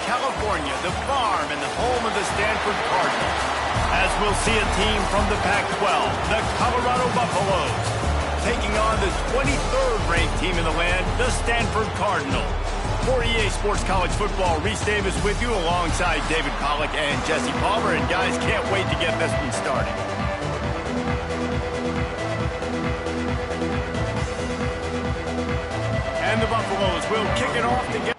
California, the farm and the home of the Stanford Cardinals. As we'll see a team from the Pac-12, the Colorado Buffaloes, taking on the 23rd ranked team in the land, the Stanford Cardinals. For EA Sports College Football, Reese Davis with you alongside David Pollack and Jesse Palmer. And guys, can't wait to get this one started. And the Buffaloes will kick it off to get...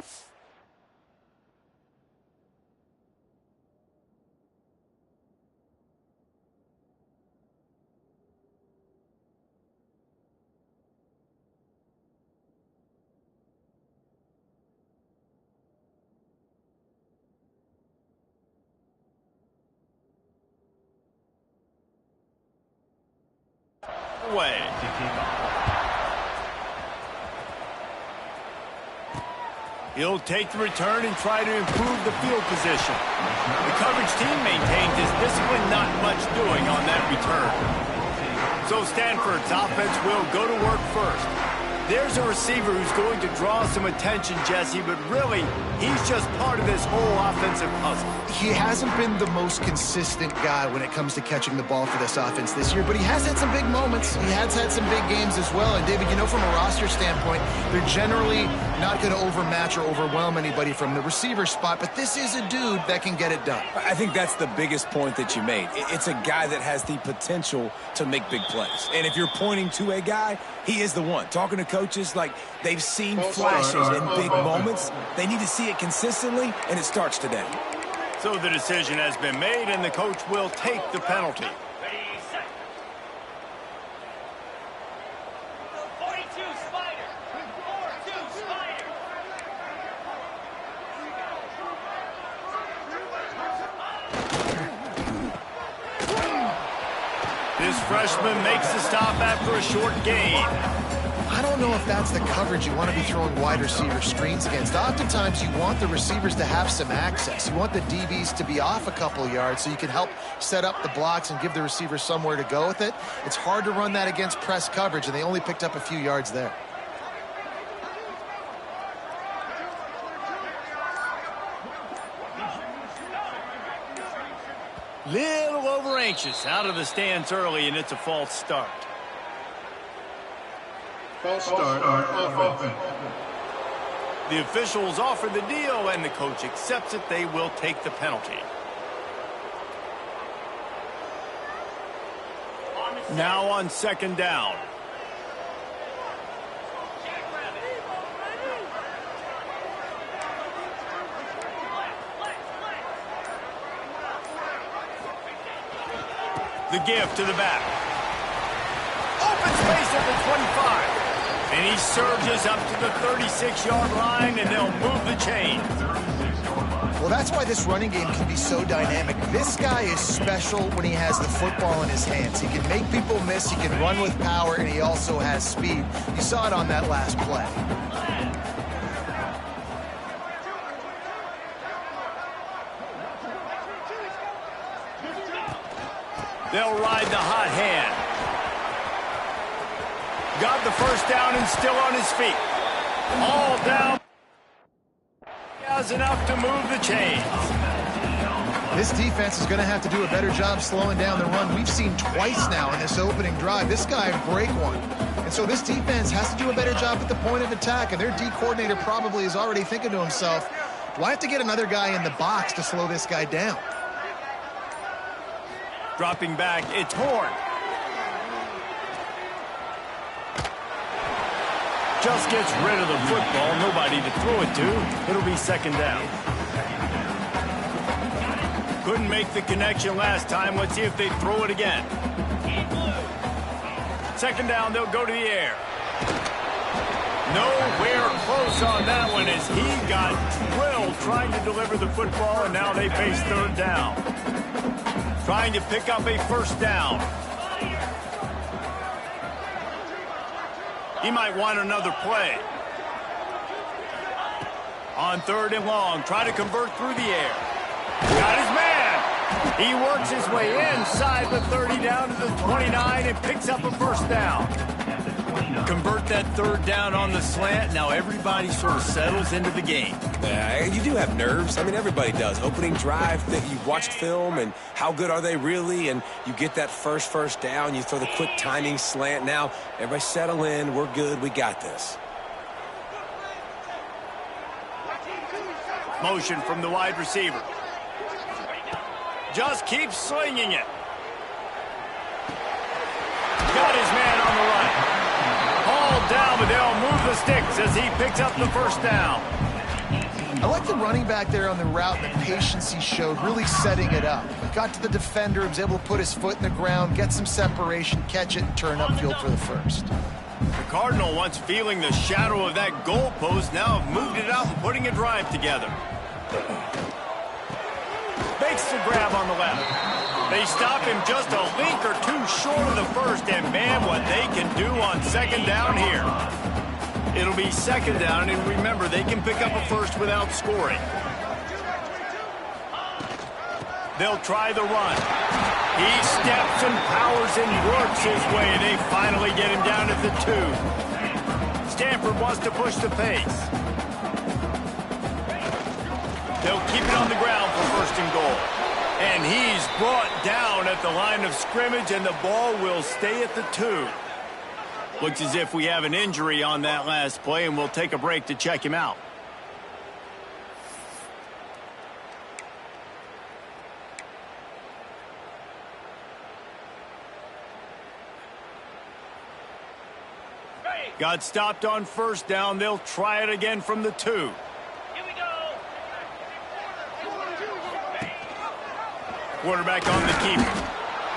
way. He'll take the return and try to improve the field position. The coverage team maintains his discipline, not much doing on that return. So Stanford's offense will go to work first. There's a receiver who's going to draw some attention, Jesse, but really, he's just part of this whole offensive puzzle. He hasn't been the most consistent guy when it comes to catching the ball for this offense this year, but he has had some big moments. He has had some big games as well. And, David, you know, from a roster standpoint, they're generally not going to overmatch or overwhelm anybody from the receiver spot, but this is a dude that can get it done. I think that's the biggest point that you made. It's a guy that has the potential to make big plays. And if you're pointing to a guy, he is the one. Talking to coaches, like, they've seen flashes in big moments. They need to see it consistently, and it starts today. So the decision has been made, and the coach will take the penalty. This freshman makes the stop after a short gain. I don't know if that's the coverage you want to be throwing wide receiver screens against. Oftentimes, you want the receivers to have some access. You want the DBs to be off a couple yards so you can help set up the blocks and give the receiver somewhere to go with it. It's hard to run that against press coverage, and they only picked up a few yards there. Little over anxious, out of the stands early, and it's a false start. False start on offense. The officials offer the deal, and the coach accepts it. They will take the penalty. Now on second down. The give to the back. Open space at the 25. And he surges up to the 36-yard line, and they'll move the chain. Well, that's why this running game can be so dynamic. This guy is special when he has the football in his hands. He can make people miss, he can run with power, and he also has speed. You saw it on that last play. They'll ride the hot hand. Got the first down and still on his feet. All down. He has enough to move the chains. This defense is going to have to do a better job slowing down the run. We've seen twice now in this opening drive. This guy break one. And so this defense has to do a better job at the point of attack. And their D coordinator probably is already thinking to himself, do I have to get another guy in the box to slow this guy down? Dropping back, it's Horn. Just gets rid of the football. Nobody to throw it to. It'll be second down. Couldn't make the connection last time. Let's see if they throw it again. Second down, they'll go to the air. Nowhere close on that one as he got drilled trying to deliver the football, and now they face third down. Trying to pick up a first down. He might want another play. On third and long, try to convert through the air. Got his man. He works his way inside the 30 down to the 29 and picks up a first down. Convert that third down on the slant. Now everybody sort of settles into the game. You do have nerves. I mean, everybody does. Opening drive, that you've watched film, and how good are they really? And you get that first down. You throw the quick timing slant. Now, everybody settle in. We're good. We got this. Motion from the wide receiver. Just keeps slinging it. Got his man on the right. Hauled down, but they'll move the sticks as he picks up the first down. I like the running back there on the route and the patience he showed, really setting it up. He got to the defender, was able to put his foot in the ground, get some separation, catch it, and turn upfield for the first. The Cardinal, once feeling the shadow of that goalpost, now have moved it out and putting a drive together. Makes the grab on the left. They stop him just a link or two short of the first, and man, what they can do on second down here. It'll be second down, and remember, they can pick up a first without scoring. They'll try the run. He steps and powers and works his way. They finally get him down at the 2. Stanford wants to push the pace. They'll keep it on the ground for first and goal. And he's brought down at the line of scrimmage, and the ball will stay at the 2. Looks as if we have an injury on that last play, and we'll take a break to check him out. Got stopped on first down. They'll try it again from the 2. Here we go. Quarterback on the keeper.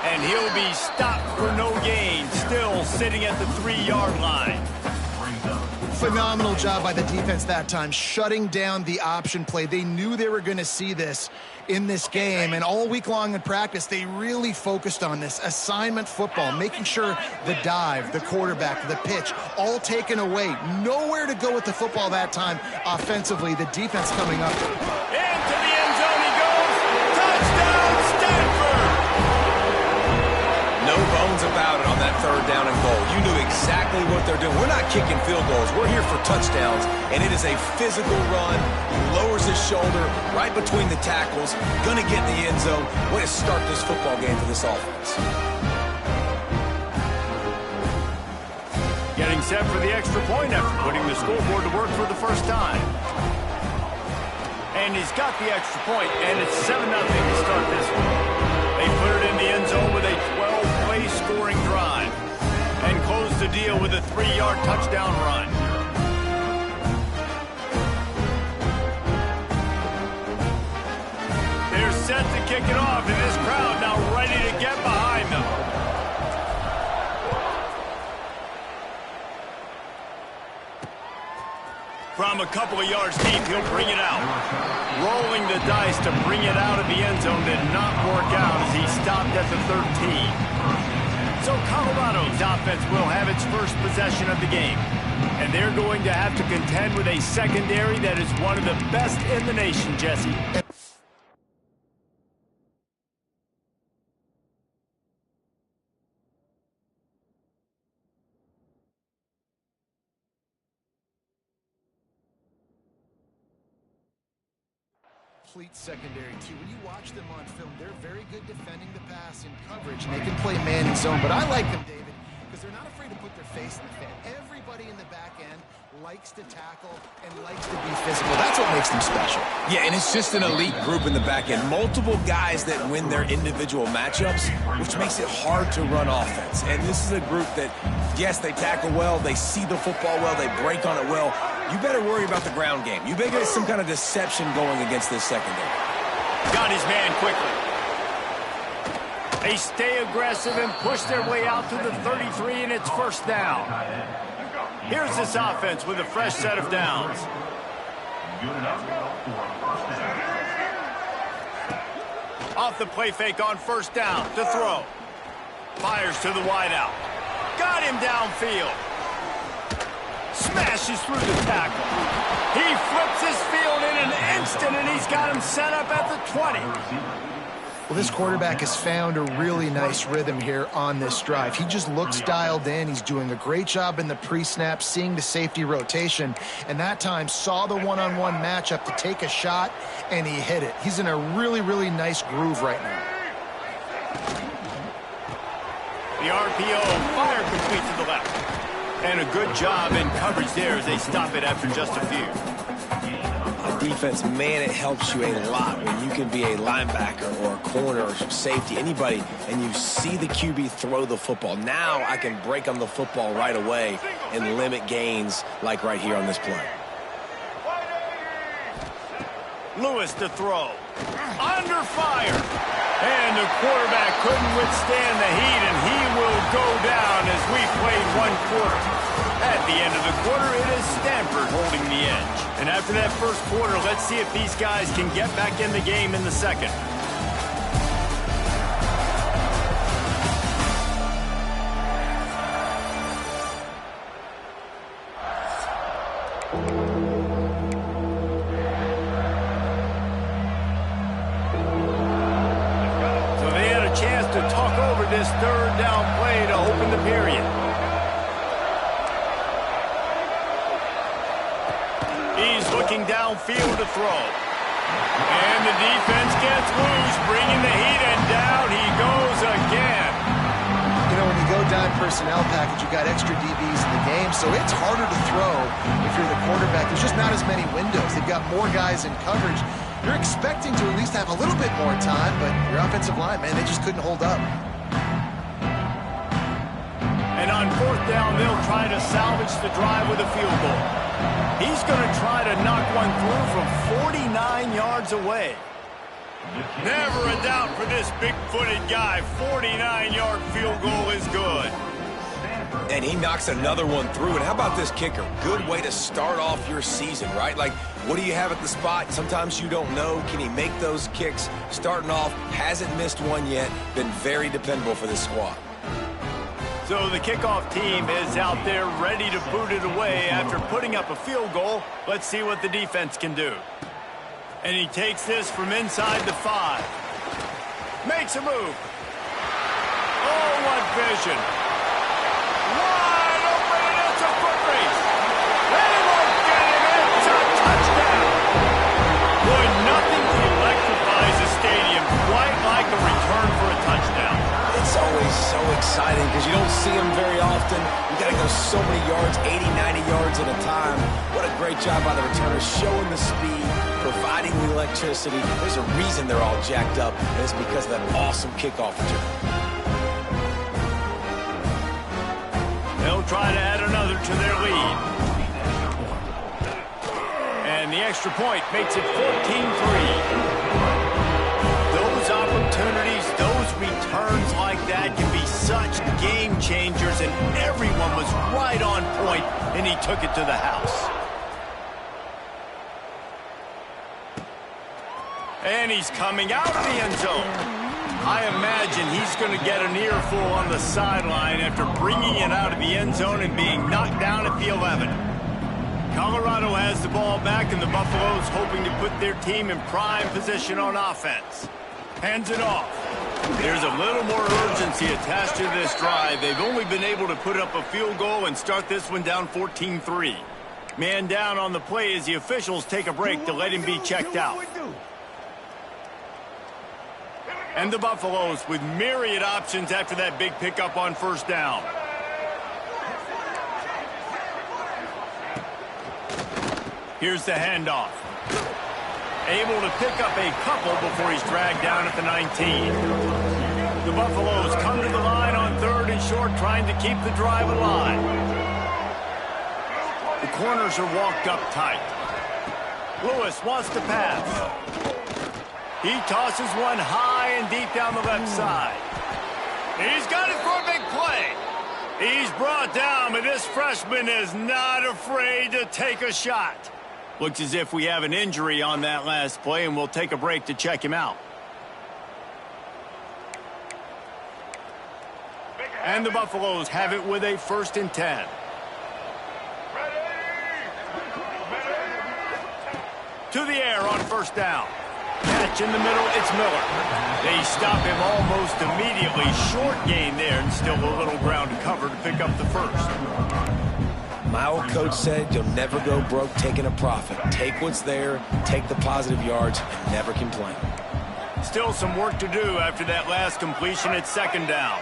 And he'll be stopped for no gain. Still sitting at the 3-yard line. Phenomenal job by the defense that time, shutting down the option play. They knew they were going to see this in this game, and all week long in practice, they really focused on this assignment football, making sure the dive, the quarterback, the pitch, all taken away. Nowhere to go with the football that time offensively. The defense coming up. Into the end zone he goes. Touchdown, Stanford! No bones about it on that third down and goal. You knew exactly what they're doing. We're not kicking field goals. We're here for touchdowns, and it is a physical run. He lowers his shoulder right between the tackles. Going to get in the end zone. Way to start this football game for this offense. Getting set for the extra point after putting the scoreboard to work for the first time. And he's got the extra point, and it's 7-0 to start this one. They put it in the end zone with a 12-play scoring drive and close the deal with a 3-yard touchdown run. They're set to kick it off, and this crowd now ready to get behind them. From a couple of yards deep, he'll bring it out. Rolling the dice to bring it out of the end zone did not work out as he stopped at the 13. So Colorado's offense will have its first possession of the game. And they're going to have to contend with a secondary that is one of the best in the nation, Jesse. Secondary too. When you watch them on film, they're very good defending the pass in coverage, and they can play man and zone. But I like them, David, because they're not afraid to put their face in the fan. Everybody in the back end likes to tackle and likes to be physical. That's what makes them special. Yeah, and it's just an elite group in the back end. Multiple guys that win their individual matchups, which makes it hard to run offense. And this is a group that, yes, they tackle well, they see the football well, they break on it well. You better worry about the ground game. You better get some kind of deception going against this secondary. Got his man quickly. They stay aggressive and push their way out to the 33, and it's first down. Here's this offense with a fresh set of downs. Off the play fake on first down to throw. Fires to the wideout. Got him downfield. Smashes through the tackle. He flips his field in an instant, and he's got him set up at the 20. Well, this quarterback has found a really nice rhythm here on this drive. He just looks dialed in. He's doing a great job in the pre-snap, seeing the safety rotation, and that time saw the one-on-one matchup to take a shot, and he hit it. He's in a really, really nice groove right now. The RPO, fire complete to the left. And a good job in coverage there as they stop it after just a few. Defense, man, it helps you a lot when you can be a linebacker or a corner or safety, anybody, and you see the QB throw the football. Now I can break on the football right away and limit gains like right here on this play. Lewis to throw. Under fire. And the quarterback couldn't withstand the heat, and he will go down as we played one quarter. At the end of the quarter, it is Stanford holding the edge. And after that first quarter, let's see if these guys can get back in the game in the second. So they had a chance to talk over this third down play to open the period. He's looking downfield to throw. And the defense gets loose, bringing the heat, and down he goes again. You know, when you go dime personnel package, you got extra DBs in the game, so it's harder to throw if you're the quarterback. There's just not as many windows. They've got more guys in coverage. You're expecting to at least have a little bit more time, but your offensive line, man, they just couldn't hold up. And on fourth down, they'll try to salvage the drive with a field goal. He's going to try to knock one through from 49 yards away. Never a doubt for this big-footed guy. 49-yard field goal is good. And he knocks another one through. And how about this kicker? Good way to start off your season, right? Like, what do you have at the spot? Sometimes you don't know. Can he make those kicks? Starting off, hasn't missed one yet. Been very dependable for this squad. So the kickoff team is out there ready to boot it away after putting up a field goal. Let's see what the defense can do. And he takes this from inside the 5. Makes a move. Oh, what vision. Wide open, and it's a foot race. They won't get him. It's a touchdown. Boy, nothing electrifies a stadium quite like a return for a touchdown. It's always so exciting because you don't see them very often. You got to go so many yards, 80, 90 yards at a time. What a great job by the returners, showing the speed, providing the electricity. There's a reason they're all jacked up, and it's because of that awesome kickoff return. They'll try to add another to their lead. And the extra point makes it 14-3. Those opportunities, those returns like that can be such game changers, and everyone was right on point, and he took it to the house. And he's coming out of the end zone. I imagine he's going to get an earful on the sideline after bringing it out of the end zone and being knocked down at the 11. Colorado has the ball back, and the Buffaloes hoping to put their team in prime position on offense. Hands it off. There's a little more urgency attached to this drive. They've only been able to put up a field goal and start this one down 14-3. Man down on the play as the officials take a break to let him be checked out. And the Buffaloes with myriad options after that big pickup on first down. Here's the handoff. Able to pick up a couple before he's dragged down at the 19. The Buffaloes come to the line on third and short, trying to keep the drive alive. The corners are walked up tight. Lewis wants to pass. He tosses one high and deep down the left side. He's got it for a big play. He's brought down, but this freshman is not afraid to take a shot. Looks as if we have an injury on that last play, and we'll take a break to check him out. And the Buffaloes have it with a 1st and 10. To the air on first down. Catch pitch in the middle, it's Miller. They stop him almost immediately. Short gain there, and still a little ground to cover to pick up the first. My old coach said you'll never go broke taking a profit. Take what's there, take the positive yards, and never complain. Still some work to do after that last completion at second down.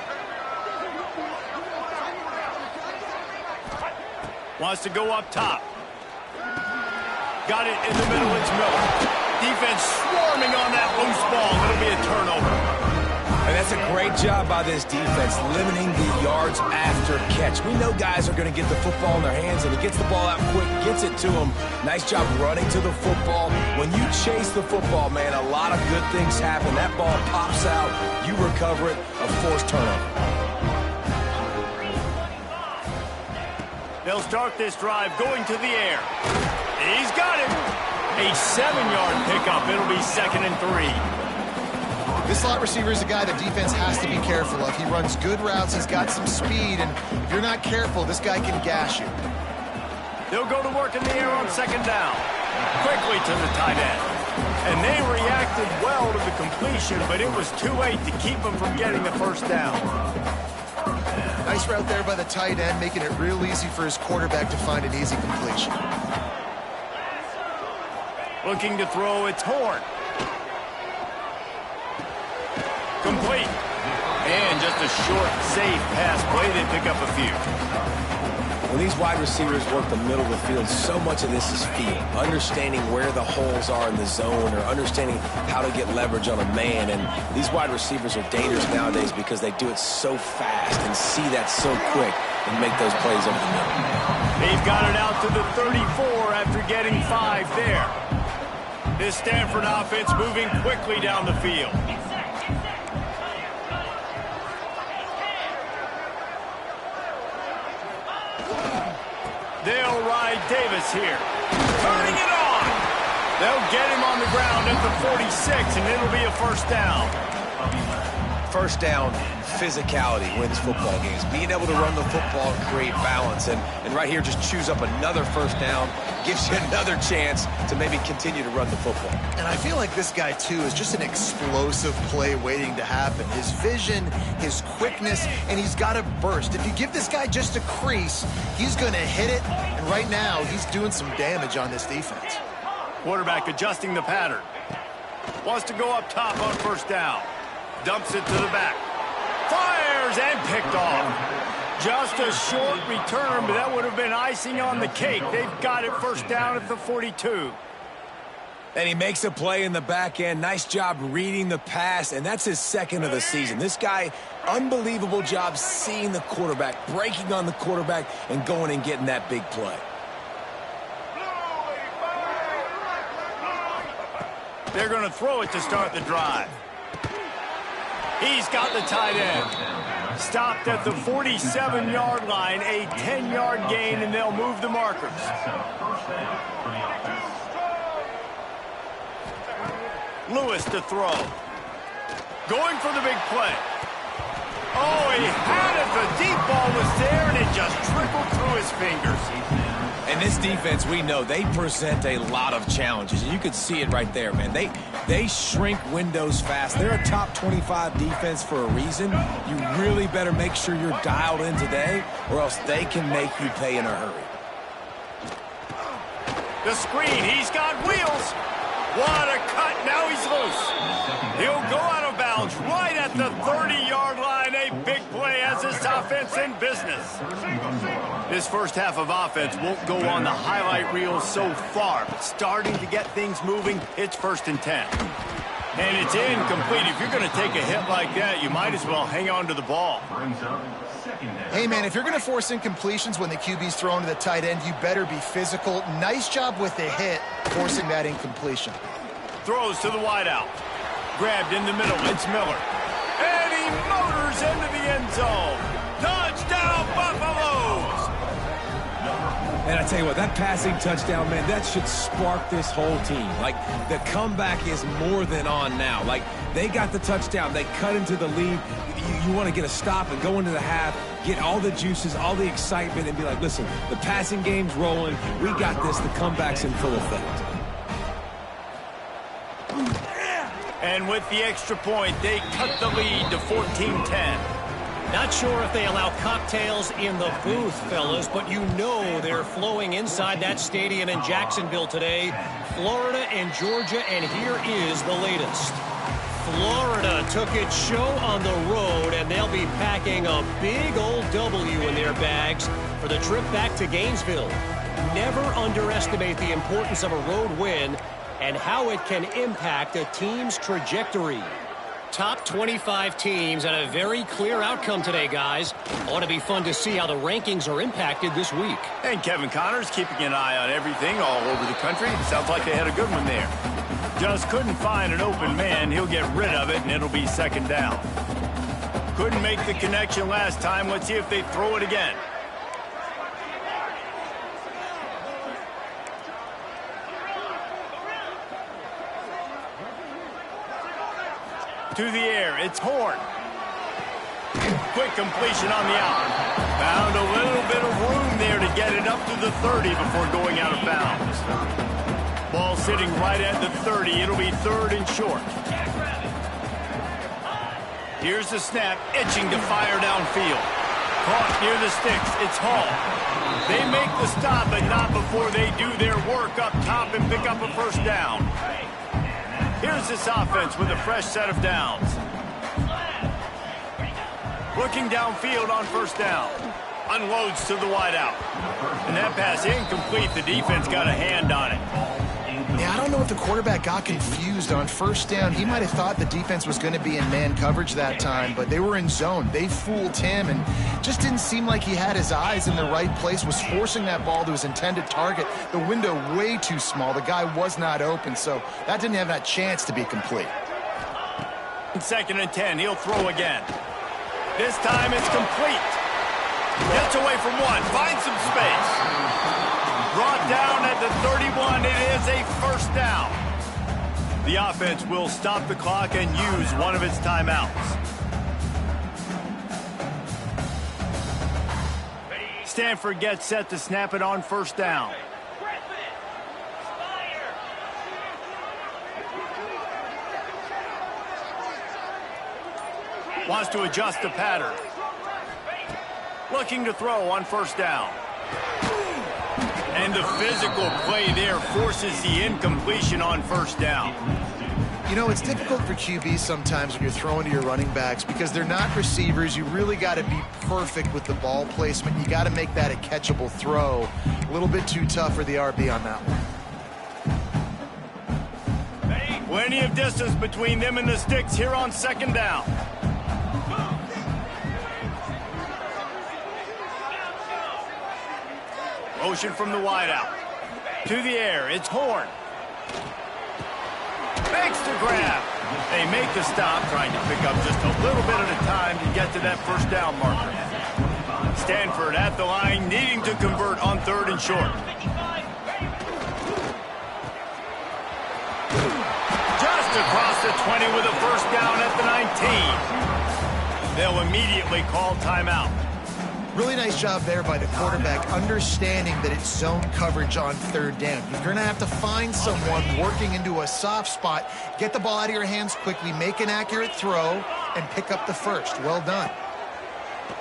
Wants to go up top. Got it in the middle, it's Miller. Defense swarming on that loose ball. It'll be a turnover. And that's a great job by this defense, limiting the yards after catch. We know guys are going to get the football in their hands, and he gets the ball out quick, gets it to them. Nice job running to the football. When you chase the football, man, a lot of good things happen. That ball pops out, you recover it, a forced turnover. They'll start this drive going to the air. He's got it. A 7-yard pickup. It'll be 2nd and 3. This slot receiver is a guy the defense has to be careful of. He runs good routes. He's got some speed, and if you're not careful, this guy can gash you. They'll go to work in the air on 2nd down. Quickly to the tight end. And they reacted well to the completion, but it was too late to keep them from getting the first down. Nice route there by the tight end, making it real easy for his quarterback to find an easy completion. Looking to throw, it's Horn. Complete. And just a short, safe pass play. They pick up a few. When these wide receivers work the middle of the field, so much of this is feel. Understanding where the holes are in the zone, or understanding how to get leverage on a man. And these wide receivers are dangerous nowadays because they do it so fast and see that so quick and make those plays over the middle. They've got it out to the 34 after getting 5 there. This Stanford offense moving quickly down the field. They'll ride Davis here. Turning it on. They'll get him on the ground at the 46, and it'll be a first down. First down, physicality wins football games. Being able to run the football and create balance. And right here, just choose up another first down. Gives you another chance to maybe continue to run the football. And I feel like this guy, too, is just an explosive play waiting to happen. His vision, his quickness, and he's got a burst. If you give this guy just a crease, he's going to hit it. And right now, he's doing some damage on this defense. Quarterback adjusting the pattern. Wants to go up top on first down. Dumps it to the back. Fires and picked off. Just a short return, but that would have been icing on the cake. They've got it first down at the 42. And he makes a play in the back end. Nice job reading the pass, and that's his 2nd of the season. This guy, unbelievable job seeing the quarterback, breaking on the quarterback, and going and getting that big play. They're going to throw it to start the drive. He's got the tight end. Stopped at the 47-yard line, a 10-yard gain, and they'll move the markers. Lewis to throw. Going for the big play. Oh, he had it. The deep ball was there, and it just trickled through his fingers. And this defense, we know, they present a lot of challenges. And you can see it right there, man. They shrink windows fast. They're a top 25 defense for a reason. You really better make sure you're dialed in today, or else they can make you pay in a hurry. The screen, he's got wheels. What a cut, now he's loose. He'll go out of bounds right at the 30-yard line. A big play has this offense in business. This first half of offense won't go on the highlight reel so far, but starting to get things moving, it's 1st and 10. And it's incomplete. If you're going to take a hit like that, you might as well hang on to the ball. Hey, man, if you're going to force incompletions when the QB's thrown to the tight end, you better be physical. Nice job with the hit, forcing that incompletion. Throws to the wideout. Grabbed in the middle, it's Miller. And he motors into the end zone. Touchdown, Buffaloes! And I tell you what, that passing touchdown, man, that should spark this whole team. Like, the comeback is more than on now. Like, they got the touchdown. They cut into the lead. You want to get a stop and go into the half, get all the juices, all the excitement, and be like, listen, the passing game's rolling. We got this. The comeback's in full effect. And with the extra point, they cut the lead to 14-10. Not sure if they allow cocktails in the booth, fellas, but you know they're flowing inside that stadium in Jacksonville today. Florida and Georgia, and here is the latest. Florida took its show on the road, and they'll be packing a big old W in their bags for the trip back to Gainesville. Never underestimate the importance of a road win and how it can impact a team's trajectory. Top 25 teams and a very clear outcome today, guys. Ought to be fun to see how the rankings are impacted this week. And Kevin Connors keeping an eye on everything all over the country. Sounds like they had a good one there. Just couldn't find an open man. He'll get rid of it, and it'll be second down. Couldn't make the connection last time. Let's see if they throw it again. To the air, it's Horn. Quick completion on the out. Found a little bit of room there to get it up to the 30 before going out of bounds. Ball sitting right at the 30. It'll be third and short. Here's the snap, itching to fire downfield. Caught near the sticks, it's Hall. They make the stop, but not before they do their work up top and pick up a first down. Here's this offense with a fresh set of downs. Looking downfield on first down. Unloads to the wideout. And that pass incomplete. The defense got a hand on it. Yeah, I don't know if the quarterback got confused on first down. He might have thought the defense was going to be in man coverage that time, but they were in zone. They fooled him and just didn't seem like he had his eyes in the right place, was forcing that ball to his intended target. The window way too small. The guy was not open, so that didn't have that chance to be complete. Second and 10, he'll throw again. This time it's complete. Gets away from one, finds some space. Brought down at the 31, it is a first down. The offense will stop the clock and use one of its timeouts. Stanford gets set to snap it on first down. Wants to adjust the pattern. Looking to throw on first down. And the physical play there forces the incompletion on first down. You know, it's difficult for QBs sometimes when you're throwing to your running backs because they're not receivers. You really got to be perfect with the ball placement. You got to make that a catchable throw. A little bit too tough for the RB on that one. Plenty of distance between them and the sticks here on second down. Motion from the wideout. To the air, it's Horn. Makes the grab. They make the stop, trying to pick up just a little bit at a time to get to that first down marker. Stanford at the line, needing to convert on third and short. Just across the 20 with a first down at the 19. They'll immediately call timeout. Really nice job there by the quarterback, understanding that it's zone coverage on third down. You're going to have to find someone working into a soft spot, get the ball out of your hands quickly, make an accurate throw, and pick up the first. Well done.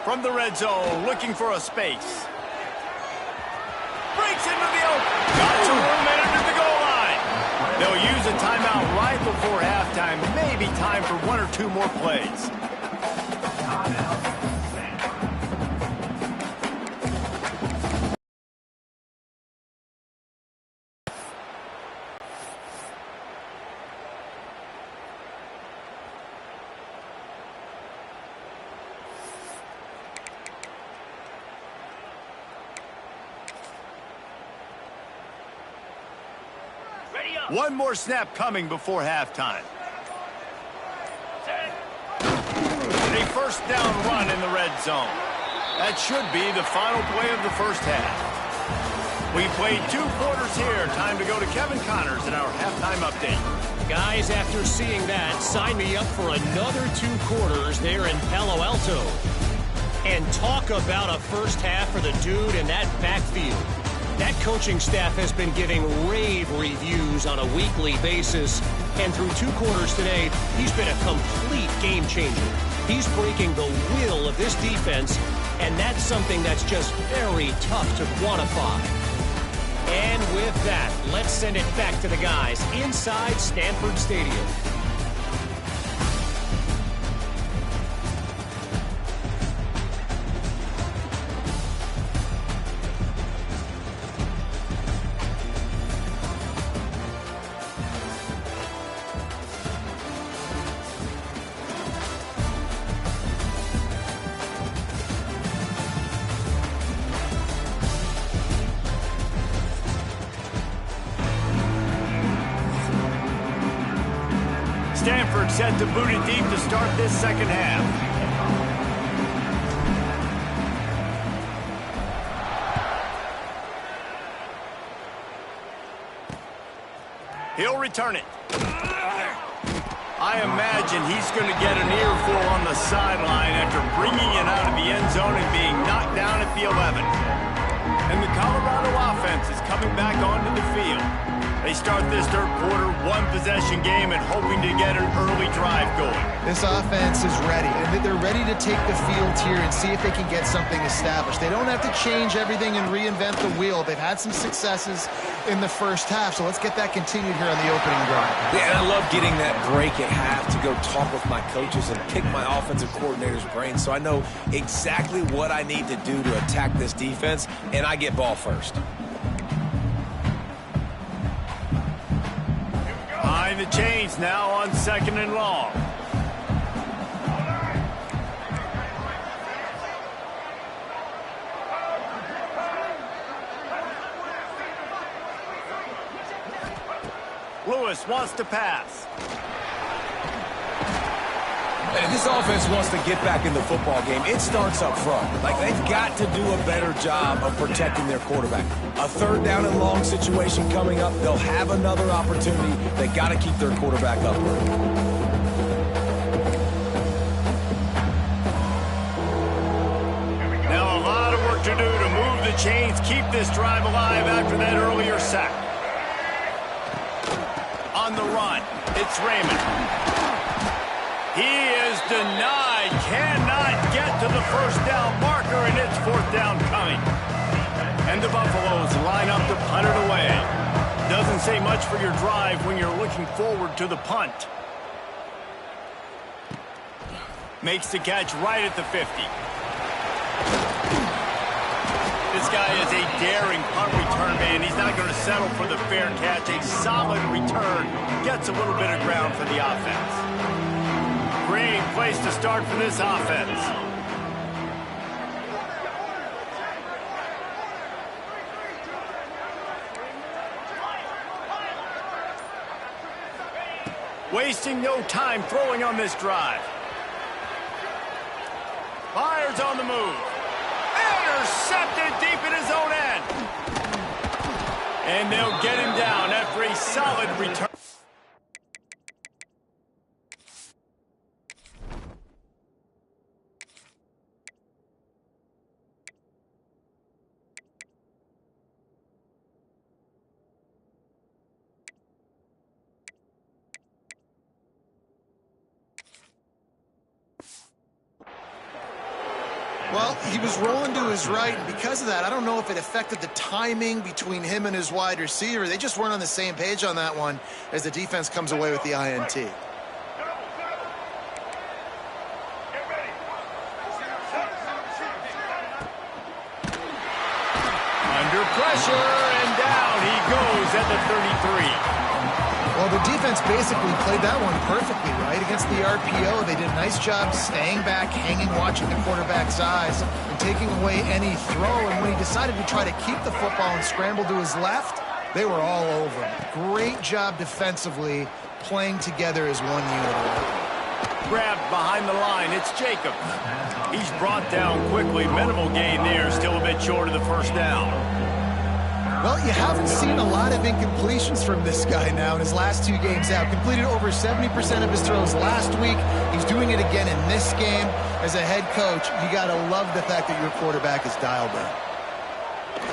From the red zone, looking for a space. Breaks into the open. Got some room in under the goal line. They'll use a timeout right before halftime. Maybe time for one or two more plays. One more snap coming before halftime. A first down run in the red zone. That should be the final play of the first half. We played 2 quarters here. Time to go to Kevin Connors in our halftime update. Guys, after seeing that, sign me up for another 2 quarters there in Palo Alto. And talk about a first half for the dude in that backfield. That coaching staff has been giving rave reviews on a weekly basis. And through 2 quarters today, he's been a complete game changer. He's breaking the will of this defense, and that's something that's just very tough to quantify. And with that, let's send it back to the guys inside Stanford Stadium. Stanford set to boot it deep to start this second half. He'll return it. I imagine he's going to get an earful on the sideline after bringing it out of the end zone and being knocked down at the 11. And the Colorado offense is coming back onto the field. They start this third quarter one-possession game and hoping to get an early drive going. This offense is ready, and they're ready to take the field here and see if they can get something established. They don't have to change everything and reinvent the wheel. They've had some successes in the first half, so let's get that continued here on the opening drive. Yeah, and I love getting that break at half to go talk with my coaches and pick my offensive coordinator's brain so I know exactly what I need to do to attack this defense, and I get ball first. Behind the chains now on 2nd and long. Lewis wants to pass. And if this offense wants to get back in the football game, it starts up front. Like, they've got to do a better job of protecting their quarterback. A 3rd down and long situation coming up. They'll have another opportunity. They got to keep their quarterback up. Now a lot of work to do to move the chains, keep this drive alive after that earlier sack. On the run, it's Raymond. He is denied, cannot get to the 1st down marker, and it's 4th down coming. And the Buffaloes line up to punt it away. Doesn't say much for your drive when you're looking forward to the punt. Makes the catch right at the 50. This guy is a daring punt return man. He's not going to settle for the fair catch. A solid return gets a little bit of ground for the offense. Great place to start for this offense. Wasting no time throwing on this drive. Fires on the move. Intercepted deep in his own end. And they'll get him down after a solid return. Well, he was rolling to his right, and because of that, I don't know if it affected the timing between him and his wide receiver. They just weren't on the same page on that one as the defense comes away with the INT. Under pressure, and down he goes at the 33. Well, the defense basically played that one perfectly, right? Against the RPO, they did a nice job staying back, hanging, watching the quarterback's eyes, and taking away any throw. And when he decided to try to keep the football and scramble to his left, they were all over him. Great job defensively, playing together as one unit. Grabbed behind the line, it's Jacobs. He's brought down quickly. Minimal gain there, still a bit short of the 1st down. Well, you haven't seen a lot of incompletions from this guy now in his last 2 games out. Completed over 70% of his throws last week. He's doing it again in this game. As a head coach, you got to love the fact that your quarterback is dialed in.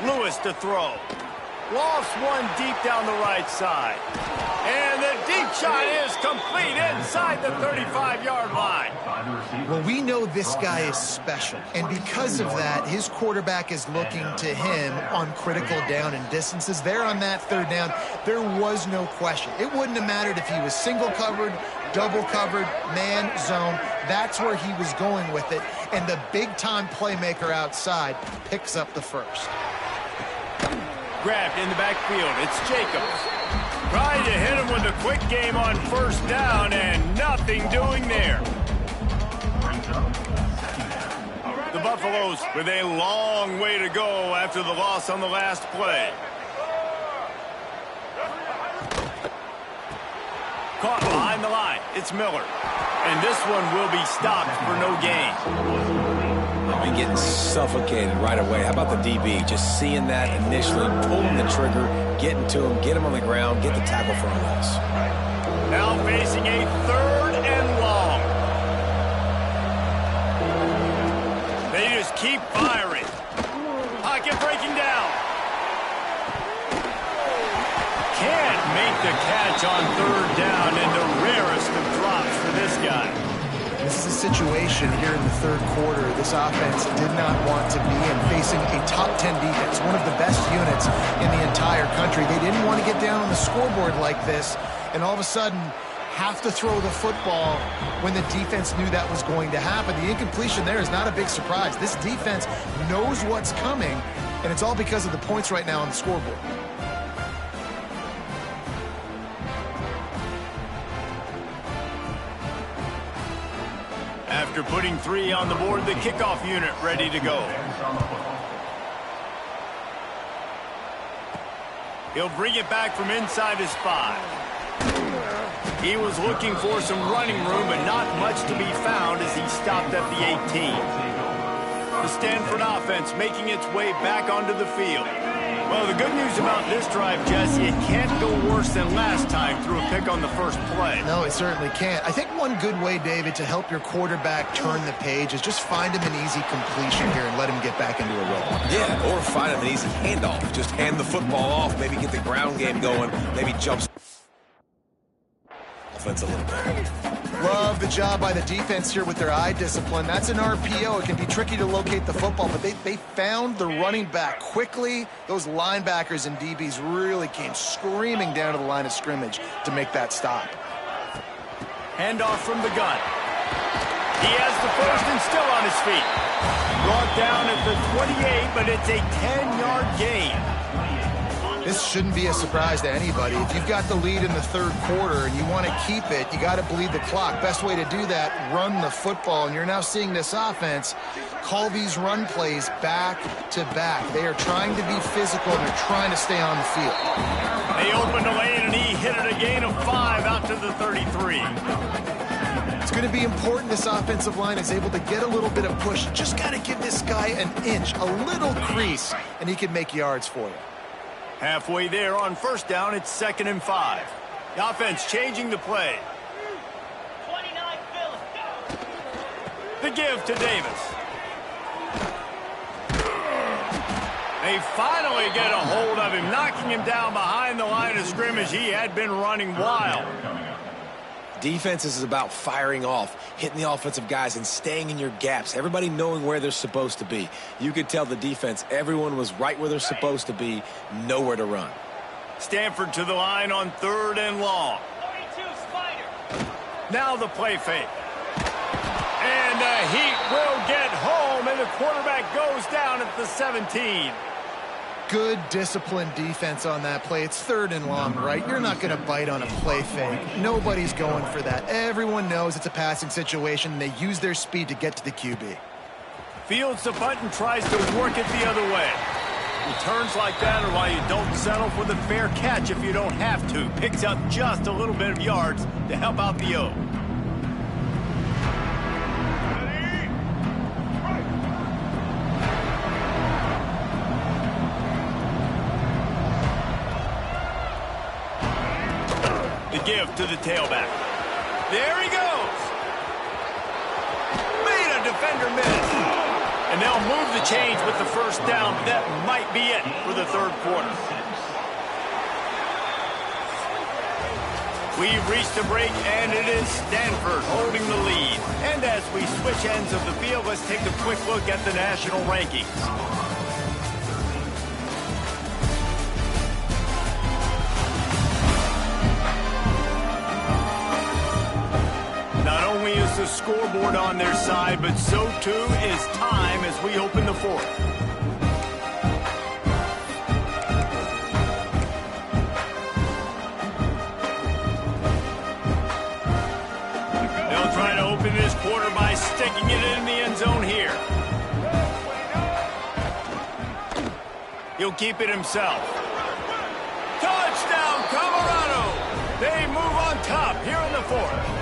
Lewis to throw. Lost one deep down the right side. And the deep shot is complete inside the 35-yard line. Well, we know this guy is special, and because of that, his quarterback is looking to him on critical down and distances. There on that third down, there was no question. It wouldn't have mattered if he was single covered, double covered, man, zone. That's where he was going with it, and the big-time playmaker outside picks up the first. Grabbed in the backfield. It's Jacobs. Trying to hit him with a quick game on first down, and nothing doing there. The Buffaloes with a long way to go after the loss on the last play. Caught behind the line. It's Miller. And this one will be stopped for no gain. I'll be getting suffocated right away. How about the DB? Just seeing that initially, pulling the trigger, getting to him, get him on the ground, get the tackle for a loss. Now facing a third and long. They just keep firing. Pocket breaking down. Can't make the catch on third down, and the rarest of drops for this guy. This is a situation here in the third quarter this offense did not want to be in, facing a top 10 defense, one of the best units in the entire country. They didn't want to get down on the scoreboard like this, and all of a sudden have to throw the football when the defense knew that was going to happen. The incompletion there is not a big surprise. This defense knows what's coming, and it's all because of the points right now on the scoreboard. After putting 3 on the board, the kickoff unit ready to go. He'll bring it back from inside his 5. He was looking for some running room, but not much to be found as he stopped at the 18. The Stanford offense making its way back onto the field. Well, the good news about this drive, Jesse, it can't go worse than last time through a pick on the first play. No, it certainly can't. I think one good way, David, to help your quarterback turn the page is just find him an easy completion here and let him get back into a rhythm. Yeah, or find him an easy handoff. Just hand the football off, maybe get the ground game going, maybe jump offense a little bit. Love the job by the defense here with their eye discipline. That's an RPO. It can be tricky to locate the football, but they found the running back quickly. Those linebackers and DBs really came screaming down to the line of scrimmage to make that stop. Handoff from the gun. He has the first and still on his feet. Brought down at the 28, but it's a 10-yard gain. This shouldn't be a surprise to anybody. If you've got the lead in the third quarter and you want to keep it, you got to bleed the clock. Best way to do that, run the football. And you're now seeing this offense call these run plays back to back. They are trying to be physical and they're trying to stay on the field. They opened the lane and he hit it a gain of 5 out to the 33. It's going to be important this offensive line is able to get a little bit of push. You just got to give this guy an inch, a little crease, and he can make yards for you. Halfway there on first down, it's 2nd and 5. The offense changing the play. 29 The give to Davis. They finally get a hold of him, knocking him down behind the line of scrimmage. He had been running wild. Defense is about firing off, hitting the offensive guys, and staying in your gaps. Everybody knowing where they're supposed to be. You could tell the defense, everyone was right where they're supposed to be, nowhere to run. Stanford to the line on 3rd and long. 32 Spider. Now the play fake. And the Heat will get home, and the quarterback goes down at the 17. Good disciplined defense on that play. It's 3rd and long, right? You're not going to bite on a play fake. Nobody's going for that. Everyone knows it's a passing situation, and they use their speed to get to the QB. Fields the punt and tries to work it the other way. Returns like that are why you don't settle for the fair catch if you don't have to. Picks up just a little bit of yards to help out the O. The give to the tailback. There he goes. Made a defender miss. And they'll move the chains with the first down. That might be it for the third quarter. We've reached a break, and it is Stanford holding the lead. And as we switch ends of the field, let's take a quick look at the national rankings. Not only is the scoreboard on their side, but so too is time as we open the fourth. They'll try to open this quarter by sticking it in the end zone here. He'll keep it himself. Touchdown, Colorado! They move on top here in the fourth.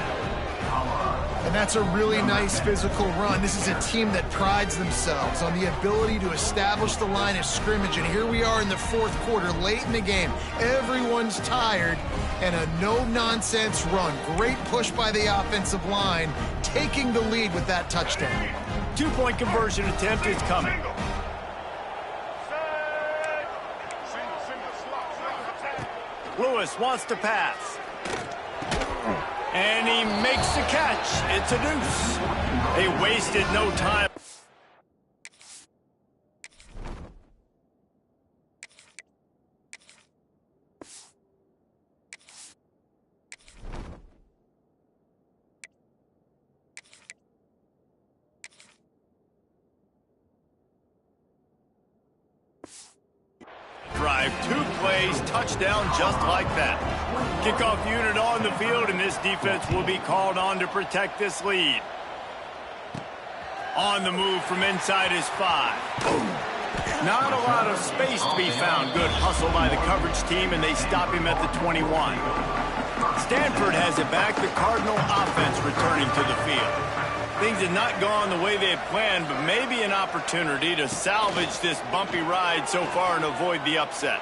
And that's a really nice physical run. This is a team that prides themselves on the ability to establish the line of scrimmage. And here we are in the fourth quarter, late in the game. Everyone's tired, and a no-nonsense run. Great push by the offensive line, taking the lead with that touchdown. Two-point conversion attempt is coming. Lewis wants to pass. And he makes the catch. It's a deuce. They wasted no time. Drive, 2 plays, touchdown just like that. Kickoff unit on the field, and this defense will be called on to protect this lead. On the move from inside his 5. Not a lot of space to be found. Good hustle by the coverage team, and they stop him at the 21. Stanford has it back. The Cardinal offense returning to the field. Things had not gone the way they had planned, but maybe an opportunity to salvage this bumpy ride so far and avoid the upset.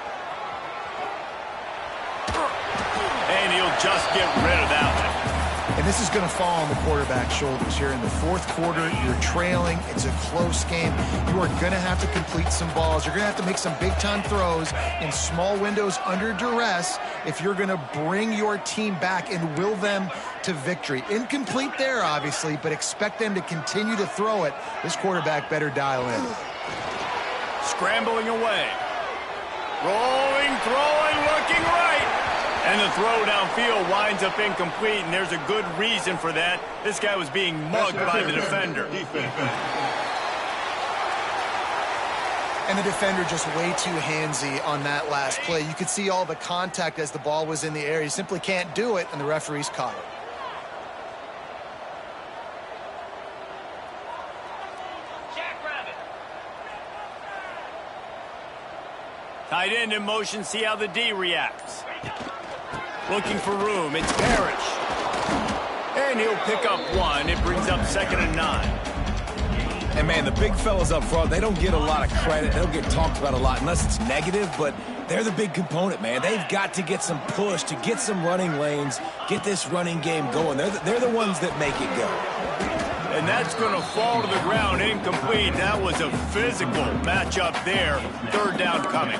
And he'll just get rid of that one. And this is going to fall on the quarterback's shoulders here in the fourth quarter. You're trailing. It's a close game. You are going to have to complete some balls. You're going to have to make some big-time throws in small windows under duress if you're going to bring your team back and will them to victory. Incomplete there, obviously, but expect them to continue to throw it. This quarterback better dial in. Scrambling away. Rolling, throwing, looking right. And the throw downfield winds up incomplete, and there's a good reason for that. This guy was being mugged by the defender. And the defender just way too handsy on that last play. You could see all the contact as the ball was in the air. He simply can't do it, and the referees caught it. Tight end in motion, see how the D reacts. Looking for room, it's Parrish. And he'll pick up 1. It brings up 2nd and 9. And, man, the big fellas up front, they don't get a lot of credit. They don't get talked about a lot unless it's negative, but they're the big component, man. They've got to get some push, to get some running lanes, get this running game going. They're the ones that make it go. And that's going to fall to the ground, incomplete. That was a physical matchup there. 3rd down coming.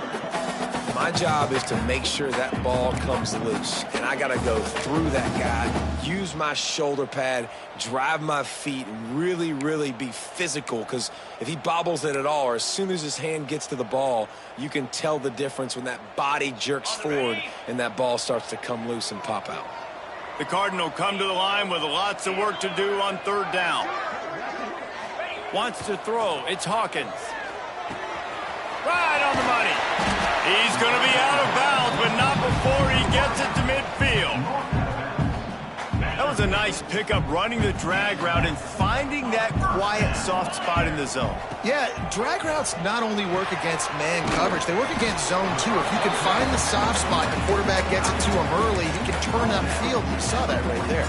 My job is to make sure that ball comes loose, and I got to go through that guy, use my shoulder pad, drive my feet, and really, really be physical, because if he bobbles it at all, or as soon as his hand gets to the ball, you can tell the difference when that body jerks forward and that ball starts to come loose and pop out. The Cardinal come to the line with lots of work to do on 3rd down. Wants to throw. It's Hawkins. Right on the money. He's going to be out of bounds, but not before he gets it to midfield. That was a nice pickup, running the drag route and finding that quiet, soft spot in the zone. Yeah, drag routes not only work against man coverage, they work against zone too. If you can find the soft spot, the quarterback gets it to him early, he can turn upfield. You saw that right there.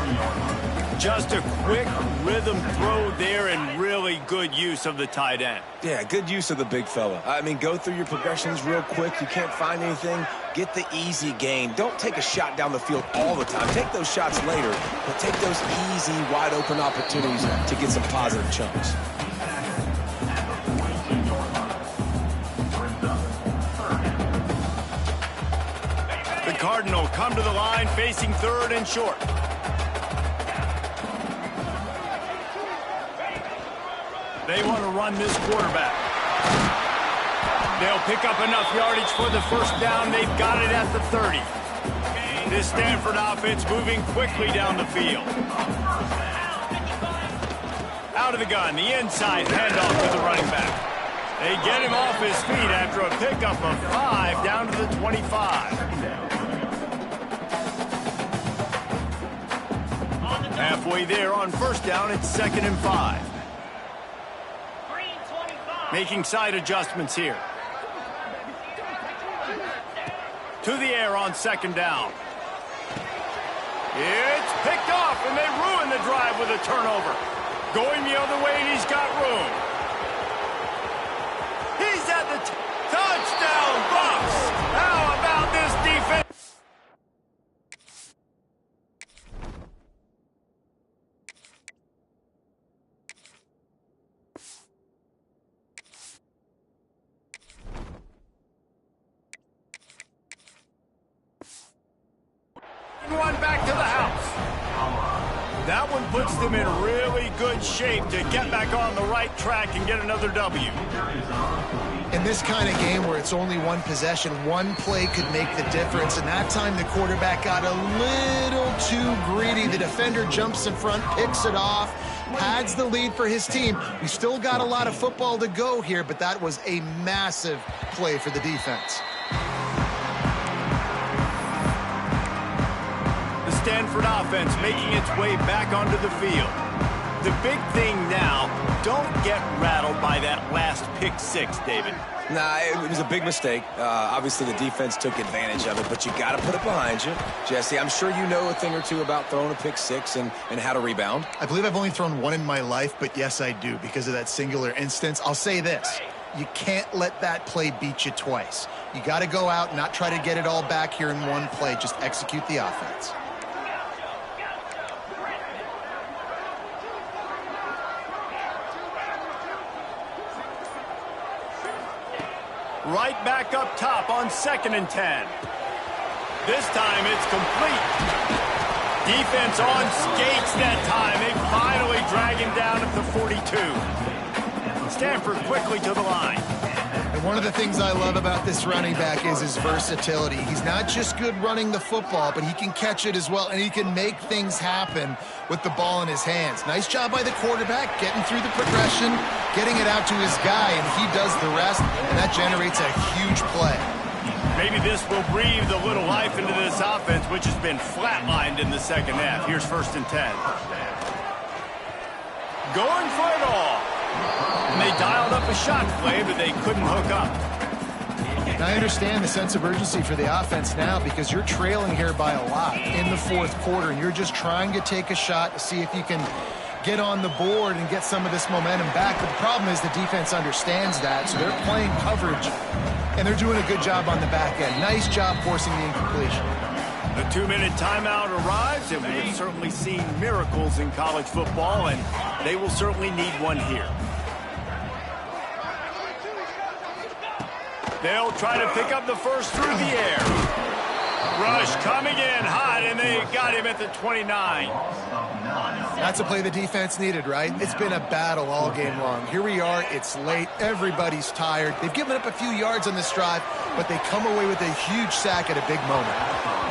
Just a quick rhythm throw there and really good use of the tight end. Yeah, good use of the big fella. I mean, go through your progressions real quick. You can't find anything, get the easy gain. Don't take a shot down the field all the time. Take those shots later, but take those easy, wide-open opportunities to get some positive chunks. Cardinal come to the line facing third and short. They want to run this quarterback. They'll pick up enough yardage for the first down. They've got it at the 30. This Stanford offense moving quickly down the field. Out of the gun, the inside handoff to the running back. They get him off his feet after a pickup of 5 down to the 25. Halfway there on first down, it's 2nd and 5. Making side adjustments here. To the air on 2nd down. It's picked off, and they ruin the drive with a turnover. Going the other way, and he's got room. He's at the touchdown Bucks. How about this defense? One back to the house. That one puts them in really good shape to get back on the right track and get another W. In this kind of game where it's only one possession, one play could make the difference. And that time the quarterback got a little too greedy. The defender jumps in front, picks it off, pads the lead for his team. We still got a lot of football to go here, but that was a massive play for the defense. Stanford offense making its way back onto the field. The big thing now, don't get rattled by that last pick 6, David. Nah, it was a big mistake. Obviously, the defense took advantage of it, but you got to put it behind you. Jesse, I'm sure you know a thing or two about throwing a pick 6 and how to rebound. I believe I've only thrown one in my life, but yes, I do because of that singular instance. I'll say this. You can't let that play beat you twice. You got to go out and not try to get it all back here in one play. Just execute the offense. Right back up top on 2nd and 10. This time it's complete. Defense on skates that time. They finally drag him down at the 42. Stanford quickly to the line. And one of the things I love about this running back is his versatility. He's not just good running the football, but he can catch it as well, and he can make things happen with the ball in his hands. Nice job by the quarterback, getting through the progression, getting it out to his guy, and he does the rest, and that generates a huge play. Maybe this will breathe a little life into this offense, which has been flatlined in the second half. Here's 1st and 10. Going for it all. And they dialed up a shot play, but they couldn't hook up. Now, I understand the sense of urgency for the offense now because you're trailing here by a lot in the 4th quarter, and you're just trying to take a shot to see if you can get on the board and get some of this momentum back. But the problem is the defense understands that, so they're playing coverage, and they're doing a good job on the back end. Nice job forcing the incompletion. The 2-minute timeout arrives, and we've certainly seen miracles in college football, and they will certainly need one here. They'll try to pick up the first through the air. Rush coming in hot, and they got him at the 29. That's a play the defense needed, right? It's been a battle all game long. Here we are. It's late. Everybody's tired. They've given up a few yards on this drive, but they come away with a huge sack at a big moment.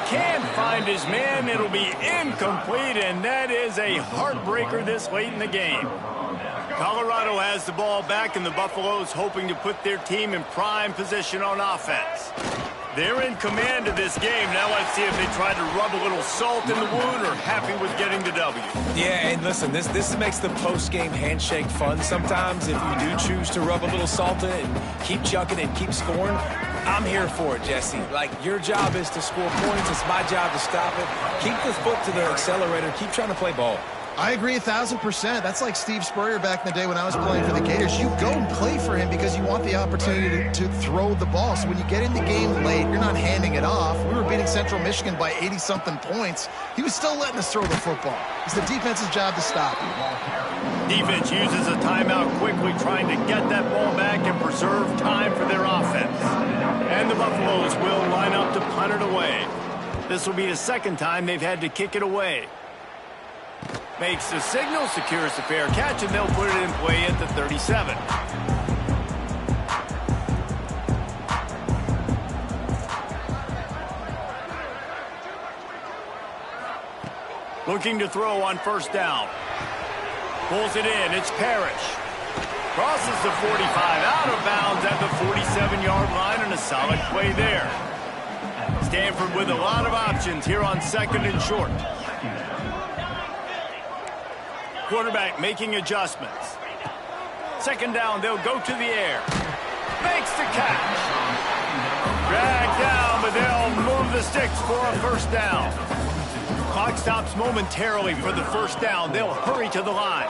Can't find his man. It'll be incomplete, and that is a heartbreaker this late in the game. Colorado has the ball back, and the Buffaloes hoping to put their team in prime position on offense. They're in command of this game. Now let's see if they try to rub a little salt in the wound or happy with getting the W. Yeah, and listen, this makes the post-game handshake fun sometimes. If you do choose to rub a little salt in it and keep chucking and keep scoring, I'm here for it, Jesse. Like, your job is to score points. It's my job to stop it. Keep the foot to the accelerator. Keep trying to play ball. I agree 1,000%. That's like Steve Spurrier back in the day when I was playing for the Gators. You go and play for him because you want the opportunity to throw the ball. So when you get in the game late, you're not handing it off. We were beating Central Michigan by 80-something points. He was still letting us throw the football. It's the defense's job to stop him. Defense uses a timeout quickly, trying to get that ball back and preserve time for their offense. And the Buffaloes will line up to punt it away. This will be the second time they've had to kick it away. Makes the signal, secures the fair catch, and they'll put it in play at the 37. Looking to throw on first down. Pulls it in. It's Parrish. Crosses the 45 out of bounds at the 47-yard line, and a solid play there. Stanford with a lot of options here on second and short. Quarterback making adjustments. Second down, they'll go to the air. Makes the catch. Dragged down, but they'll move the sticks for a first down. Clock stops momentarily for the first down. They'll hurry to the line.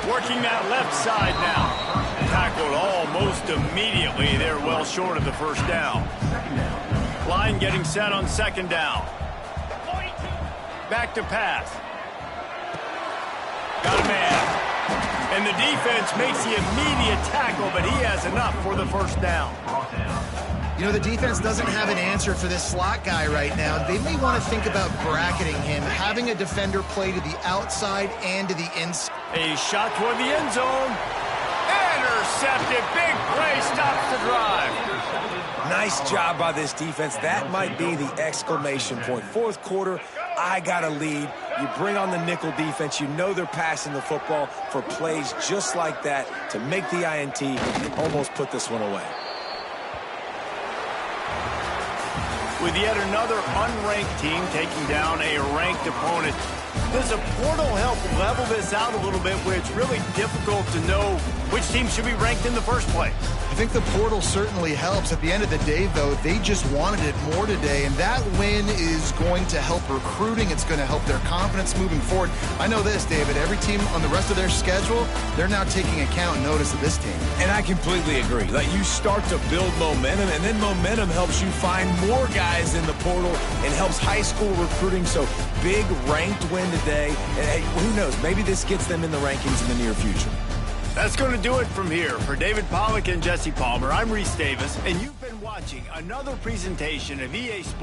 Working that left side now. Tackled almost immediately. They're well short of the first down. Line getting set on second down. Back to pass. Got a man. And the defense makes the immediate tackle, but he has enough for the first down. You know, the defense doesn't have an answer for this slot guy right now. They may want to think about bracketing him, having a defender play to the outside and to the inside. A shot toward the end zone. Intercepted. Big play stops the drive. Nice job by this defense. That might be the exclamation point. Fourth quarter, I got a lead. You bring on the nickel defense. You know they're passing the football for plays just like that to make the INT almost put this one away. With yet another unranked team taking down a ranked opponent, does a portal help level this out a little bit where it's really difficult to know which team should be ranked in the first place? I think the portal certainly helps. At the end of the day, though, they just wanted it more today, and that win is going to help recruiting. It's going to help their confidence moving forward. I know this, David, every team on the rest of their schedule, they're now taking account and notice of this team. And I completely agree. Like, you start to build momentum, and then momentum helps you find more guys in the portal and helps high school recruiting. So big ranked win today. And hey, who knows? Maybe this gets them in the rankings in the near future. That's going to do it from here. For David Pollack and Jesse Palmer, I'm Reese Davis, and you've been watching another presentation of EA Sports.